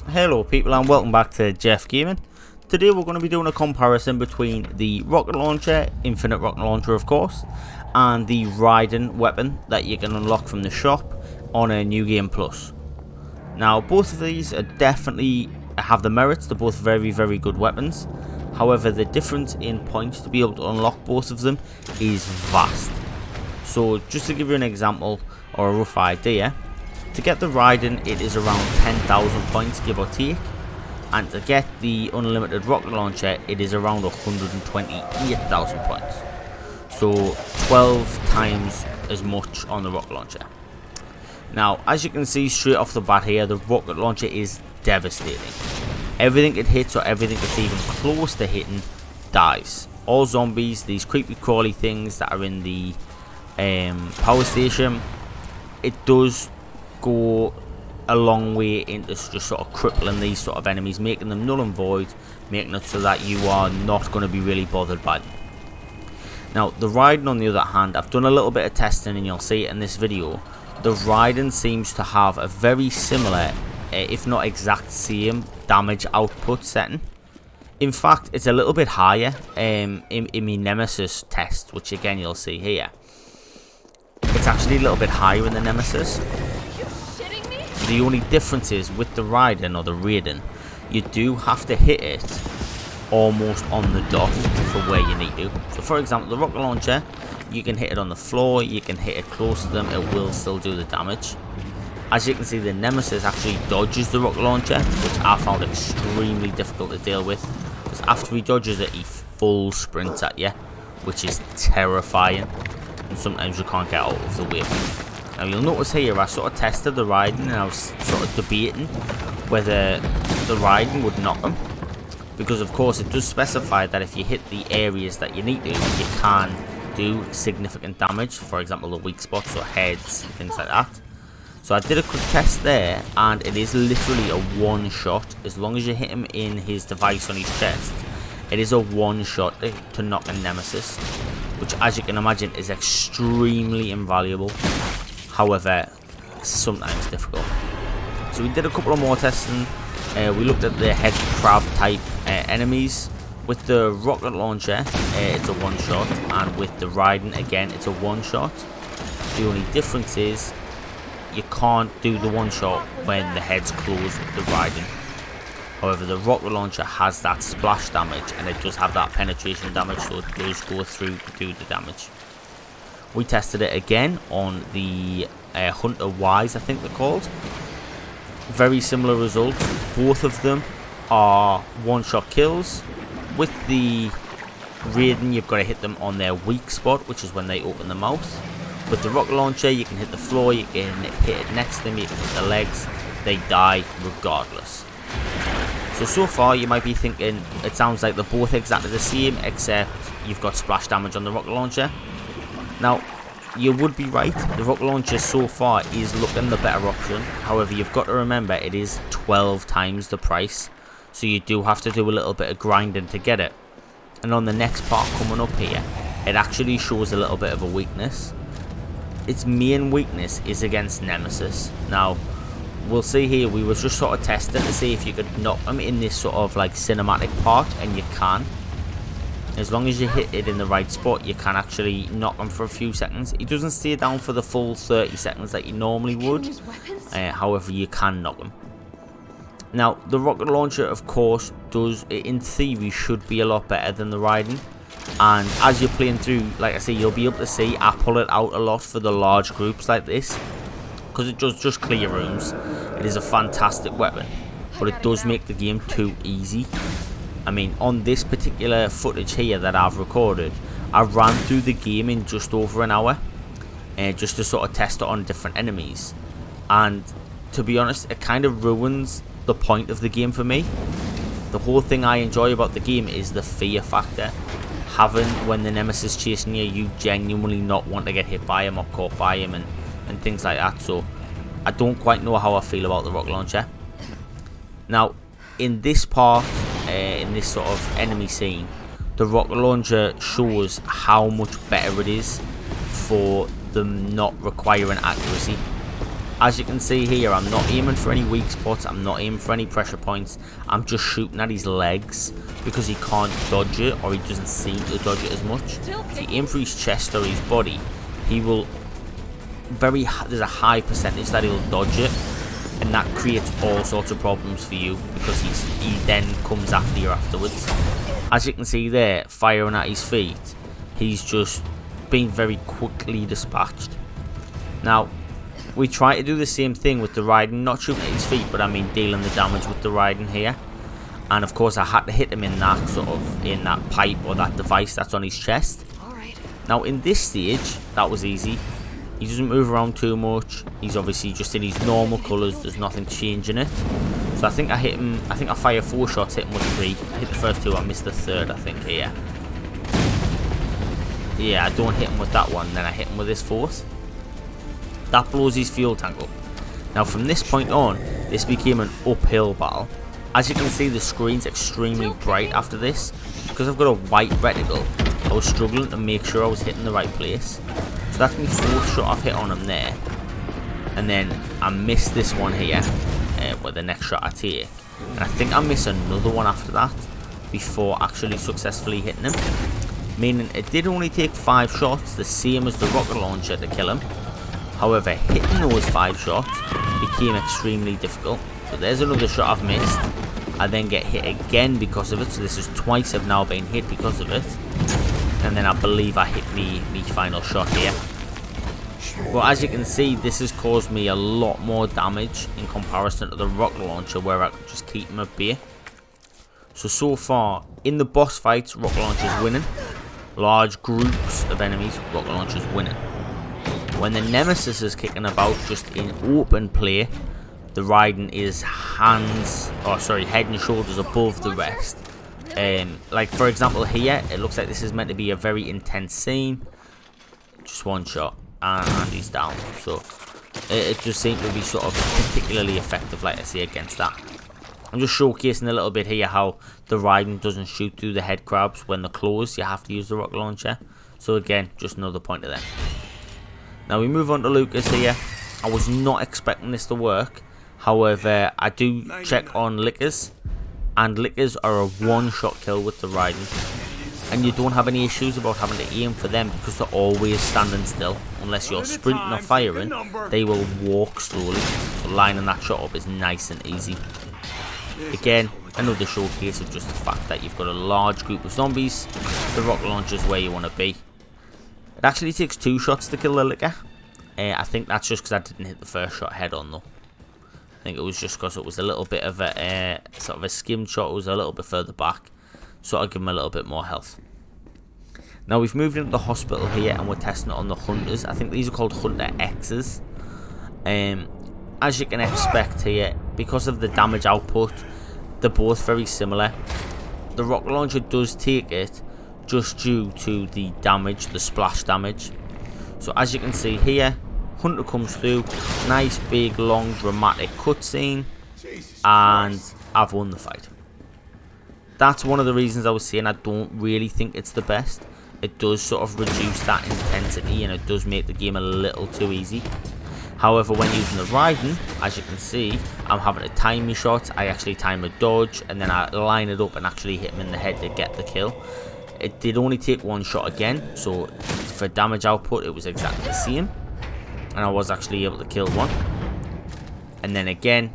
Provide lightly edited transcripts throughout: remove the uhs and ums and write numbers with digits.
Hello people and welcome back to JeffGaming. Today we're going to be doing a comparison between the rocket launcher, infinite rocket launcher of course, and the Rai-den weapon that you can unlock from the shop on a New Game Plus. Now both of these are definitely have the merits, they're both very good weapons. However, the difference in points to be able to unlock both of them is vast. So just to give you an example or a rough idea, to get the Rai-den it is around 10,000 points give or take, and to get the unlimited rocket launcher it is around 128,000 points. So 12 times as much on the rocket launcher. Now as you can see straight off the bat here, the rocket launcher is devastating. Everything it hits or everything it's even close to hitting dies. All zombies, these creepy crawly things that are in the power station, it does go a long way into just sort of crippling these sort of enemies, making them null and void, making it so that you are not going to be really bothered by them. Now the Rai-den on the other hand, I've done a little bit of testing and you'll see it in this video. The Rai-den seems to have a very similar, if not exact same, damage output setting. In fact, it's a little bit higher in my Nemesis test, which again you'll see here. It's actually a little bit higher in the Nemesis. The only difference is with the Rai-den or the Rai-den, you do have to hit it almost on the dot for where you need to. So for example, the rocket launcher, you can hit it on the floor, you can hit it close to them, it will still do the damage. As you can see, the Nemesis actually dodges the rocket launcher, which I found extremely difficult to deal with, because after he dodges it, he full sprints at you, which is terrifying, and sometimes you can't get out of the way. Now you'll notice here I sort of tested the Rai-den and I was sort of debating whether the Rai-den would knock him, because of course it does specify that if you hit the areas that you need to, you can do significant damage, for example the weak spots or heads and things like that. So I did a quick test there and it is literally a one shot. As long as you hit him in his device on his chest, it is a one shot to knock a Nemesis, which as you can imagine is extremely invaluable. However, sometimes difficult. So we did a couple of more testing. We looked at the head crab type enemies. With the rocket launcher, it's a one shot, and with the Rai-den again, it's a one shot. The only difference is you can't do the one shot when the head's close with the Rai-den. However, the rocket launcher has that splash damage, and it does have that penetration damage, so it does go through to do the damage. We tested it again on the Hunter Ys, I think they're called. Very similar results. Both of them are one-shot kills. With the Rai-den, you've got to hit them on their weak spot, which is when they open the mouth. With the rocket launcher, you can hit the floor, you can hit it next to them, you can hit the legs. They die regardless. So far, you might be thinking, it sounds like they're both exactly the same, except you've got splash damage on the rocket launcher. Now, you would be right, the rocket launcher so far is looking the better option. However, you've got to remember it is 12 times the price, so you do have to do a little bit of grinding to get it. And on the next part coming up here, it actually shows a little bit of a weakness. Its main weakness is against Nemesis. Now, we'll see here, we were just sort of testing to see if you could knock him in this sort of like cinematic part, and you can. As long as you hit it in the right spot, you can actually knock him for a few seconds. He doesn't stay down for the full 30 seconds that you normally would. However, you can knock him. Now, the rocket launcher, of course, does, in theory, should be a lot better than the Rai-den. And as you're playing through, like I say, you'll be able to see I pull it out a lot for the large groups like this, because it does just clear rooms. It is a fantastic weapon, but it does make the game too easy. I mean, on this particular footage here that I've recorded, I ran through the game in just over an hour, just to sort of test it on different enemies. And to be honest, it kind of ruins the point of the game for me. The whole thing I enjoy about the game is the fear factor. Having, when the Nemesis is chasing you, you genuinely not want to get hit by him or caught by him and things like that. So I don't quite know how I feel about the rocket launcher. Now, in this part, in this sort of enemy scene, the rocket launcher shows how much better it is for them not requiring accuracy. As you can see here, I'm not aiming for any weak spots, I'm not aiming for any pressure points, I'm just shooting at his legs because he can't dodge it, or he doesn't seem to dodge it as much. If you aim for his chest or his body, he will there's a high percentage that he'll dodge it, and that creates all sorts of problems for you because he then comes after you afterwards. As you can see there, firing at his feet, he's just being very quickly dispatched. Now, we try to do the same thing with the Rai-den, not shooting at his feet, but I mean dealing the damage with the Rai-den here. And of course I had to hit him in that in that pipe or that device that's on his chest. Now in this stage, that was easy. He doesn't move around too much. He's obviously just in his normal colours. There's nothing changing it. So I think I hit him. I think I fired 4 shots, hit him with 3. I hit the first 2. I missed the third, I think, here. Yeah, I don't hit him with that one. Then I hit him with this 4th. That blows his fuel tank up. Now from this point on, this became an uphill battle. As you can see, the screen's extremely bright after this. Because I've got a white reticle, I was struggling to make sure I was hitting the right place. So that's my 4th shot I've hit on him there. And then I missed this one here, with the next shot I take. And I think I miss another one after that, before actually successfully hitting him. Meaning it did only take 5 shots, the same as the rocket launcher, to kill him. However, hitting those 5 shots became extremely difficult. So there's another shot I've missed. I then get hit again because of it. So this is twice I've now been hit because of it. And then I believe I hit me final shot here. Well, as you can see, this has caused me a lot more damage in comparison to the rocket launcher, where I could just keep him at bay. So far, in the boss fights, rocket launcher's winning. Large groups of enemies, rocket launcher's winning. When the Nemesis is kicking about just in open play, the Rai-den is head and shoulders above the rest. Like for example here, it looks like this is meant to be a very intense scene. Just 1 shot and he's down. So it just seems to be sort of particularly effective, like I say, against that. I'm just showcasing a little bit here how the Rai-den doesn't shoot through the head crabs when they're closed. You have to use the rocket launcher. So again, just another pointer there. Now we move on to Lucas here. I was not expecting this to work. However, I do check on Lickers, and Lickers are a 1-shot kill with the Rai-den. And you don't have any issues about having to aim for them because they're always standing still. Unless you're sprinting or firing, they will walk slowly. So lining that shot up is nice and easy. Again, another showcase of just the fact that you've got a large group of zombies. The rocket launcher is where you want to be. It actually takes 2 shots to kill the Licker. I think that's just because I didn't hit the first shot head on though. I think it was just because it was a little bit of a sort of a skimmed shot. It was a little bit further back, so I'll give him a little bit more health. Now we've moved into the hospital here and we're testing it on the Hunters. I think these are called Hunter X's. As you can expect here, because of the damage output, they're both very similar. The rocket launcher does take it just due to the damage, the splash damage. So as you can see here, Hunter comes through, nice big long dramatic cutscene, and I've won the fight. That's one of the reasons I was saying I don't really think it's the best. It does sort of reduce that intensity and it does make the game a little too easy. However, when using the Rai-den, as you can see, I'm having to time my shots. I actually time a dodge and then I line it up and actually hit him in the head to get the kill. It did only take 1 shot again, so for damage output it was exactly the same. And I was actually able to kill 1. And then again,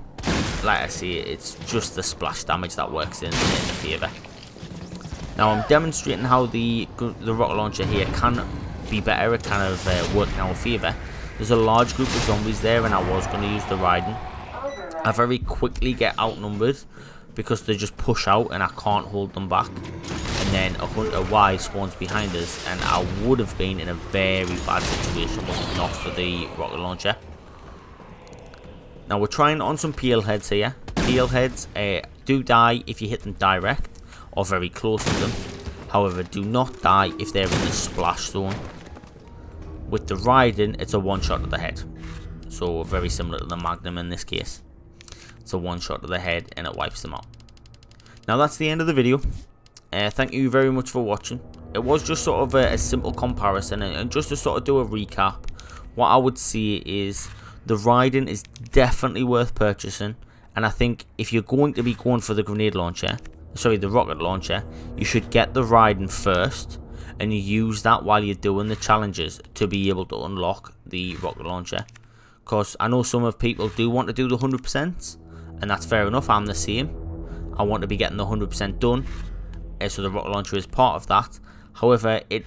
like I say, it's just the splash damage that works in favour. Now I'm demonstrating how the rocket launcher here can be better. It kind of work in our favour. There's a large group of zombies there and I was going to use the Rai-den. I very quickly get outnumbered because they just push out and I can't hold them back. And then a Hunter Y spawns behind us and I would have been in a very bad situation if not for the rocket launcher. Now we're trying on some peel heads here. Peel heads do die if you hit them direct or very close to them. However, do not die if they're in the splash zone. With the Rai-den, it's a 1-shot to the head. So very similar to the Magnum in this case. It's a 1-shot to the head and it wipes them out. Now that's the end of the video. Thank you very much for watching. It was just sort of a simple comparison and just to sort of do a recap. What I would say is The Rai-den is definitely worth purchasing, and I think if you're going to be going for the grenade launcher, sorry, the rocket launcher, you should get the Rai-den first, and you use that while you're doing the challenges to be able to unlock the rocket launcher. Because I know some of people do want to do the 100%, and that's fair enough. I'm the same. I want to be getting the 100% done, so the rocket launcher is part of that. However, it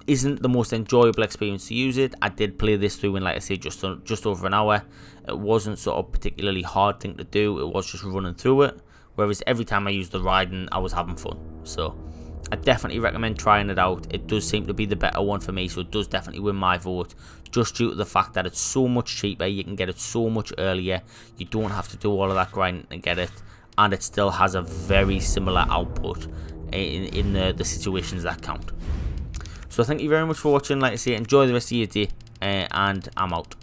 isn't the most enjoyable experience to use it. I did play this through in, like I say, just over an hour. It wasn't sort of particularly hard thing to do. It was just running through it. Whereas every time I used the Rai-den, I was having fun. So I definitely recommend trying it out. It does seem to be the better one for me, so it does definitely win my vote, just due to the fact that it's so much cheaper. You can get it so much earlier. You don't have to do all of that grinding to get it, and it still has a very similar output in the situations that count. So thank you very much for watching. Like I say, enjoy the rest of your day, and I'm out.